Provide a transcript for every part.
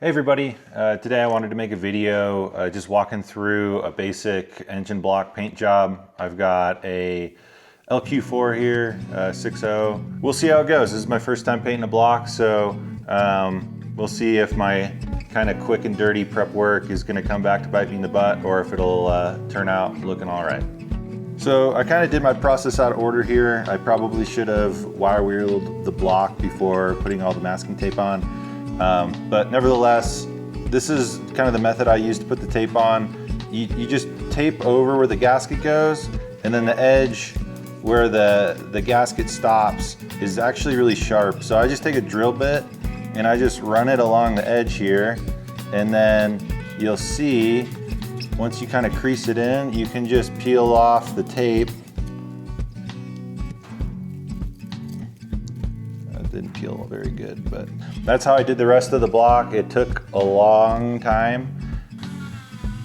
Hey everybody, today I wanted to make a video just walking through a basic engine block paint job. I've got a LQ4 here, 6.0. We'll see how it goes. This is my first time painting a block, so we'll see if my kind of quick and dirty prep work is going to come back to bite me in the butt or if it'll turn out looking all right. So I kind of did my process out of order here. I probably should have wire wheeled the block before putting all the masking tape on. But nevertheless, this is kind of the method I use to put the tape on. You just tape over where the gasket goes, and then the edge where the gasket stops is actually really sharp. So I just take a drill bit and I just run it along the edge here, and then you'll see once you kind of crease it in, you can just peel off the tape. Didn't peel very good, but that's how I did the rest of the block. It took a long time.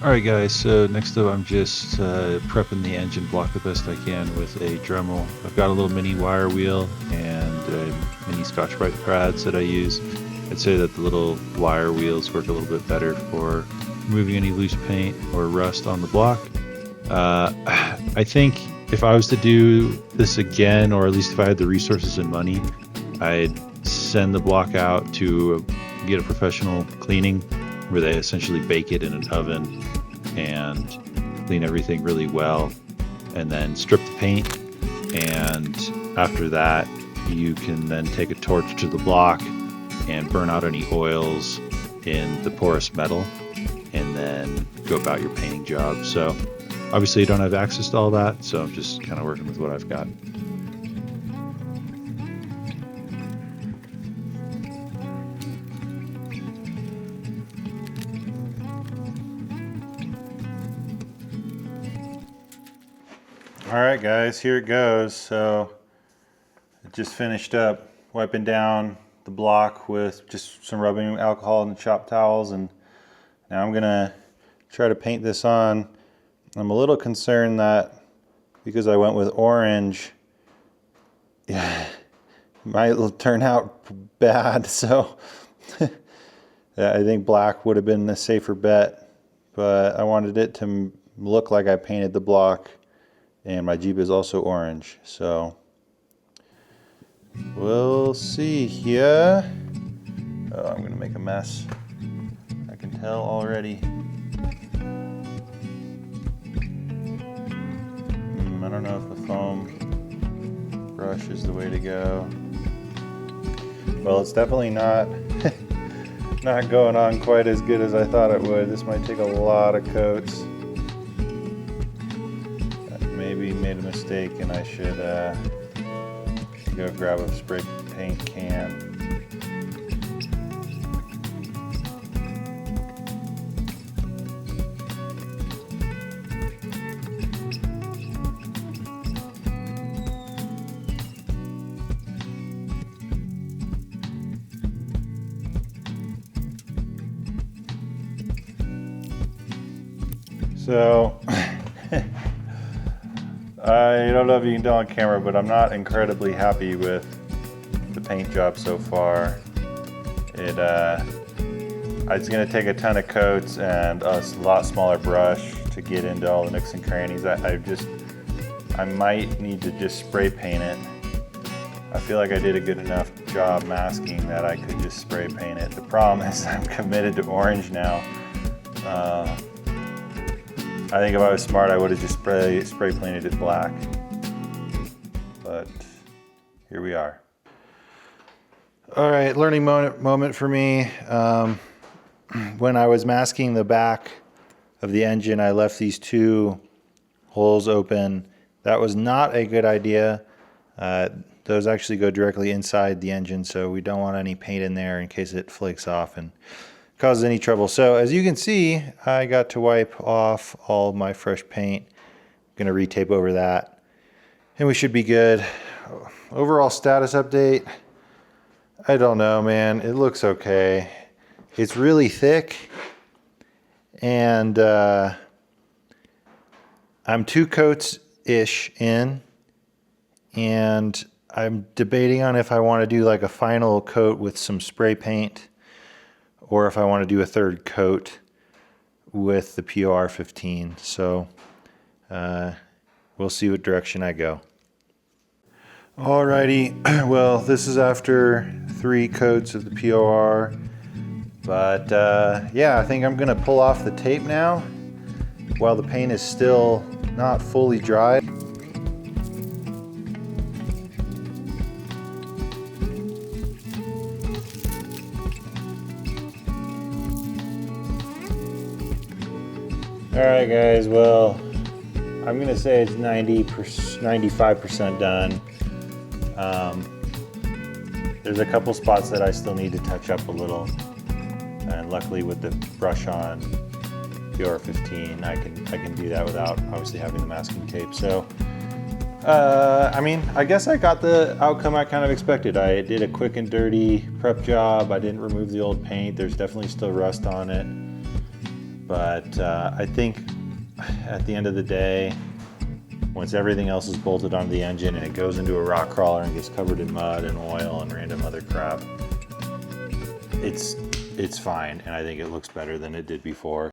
Alright guys, so next up I'm just prepping the engine block the best I can with a Dremel. I've got a little mini wire wheel and mini Scotch-Brite pads that I use. I'd say that the little wire wheels work a little bit better for removing any loose paint or rust on the block. I think if I was to do this again, or at least if I had the resources and money, I'd send the block out to get a professional cleaning where they essentially bake it in an oven and clean everything really well, and then strip the paint. And after that, you can then take a torch to the block and burn out any oils in the porous metal and then go about your painting job. So obviously I don't have access to all that, so I'm just kind of working with what I've got. All right guys, here it goes. So I just finished up wiping down the block with just some rubbing alcohol and shop towels, and now I'm gonna try to paint this on. I'm a little concerned that because I went with orange, yeah, it might turn out bad. So I think black would have been a safer bet, but I wanted it to look like I painted the block. And my Jeep is also orange, so we'll see here. Oh, I'm gonna make a mess. I can tell already. I don't know if the foam brush is the way to go. Well, it's definitely not not going on quite as good as I thought it would. This might take a lot of coats. Maybe made a mistake and I should go grab a spray paint can. So I don't know if you can tell on camera, but I'm not incredibly happy with the paint job so far. It's going to take a ton of coats and a lot smaller brush to get into all the nooks and crannies. I might need to just spray paint it. I feel like I did a good enough job masking that I could just spray paint it. The problem is I'm committed to orange now. I think if I was smart, I would have just spray painted it black. But here we are. All right, learning moment for me. When I was masking the back of the engine, I left these two holes open. That was not a good idea. Those actually go directly inside the engine, so we don't want any paint in there in case it flakes off and causes any trouble. So as you can see, I got to wipe off all of my fresh paint. I'm gonna retape over that and we should be good. Overall status update, I don't know, man. It looks okay. It's really thick, and I'm 2 coats-ish in, and I'm debating on if I want to do like a final coat with some spray paint or if I want to do a third coat with the POR 15. So we'll see what direction I go. Alrighty, well, this is after 3 coats of the POR, but yeah, I think I'm gonna pull off the tape now while the paint is still not fully dry. Alright guys, well, I'm gonna say it's 95% done. There's a couple spots that I still need to touch up a little, and luckily with the brush on POR 15 I can do that without obviously having the masking tape. So I mean, I guess I got the outcome I kind of expected. I did a quick and dirty prep job. I didn't remove the old paint. There's definitely still rust on it, but I think at the end of the day, once everything else is bolted onto the engine and it goes into a rock crawler and gets covered in mud and oil and random other crap, it's fine, and I think it looks better than it did before.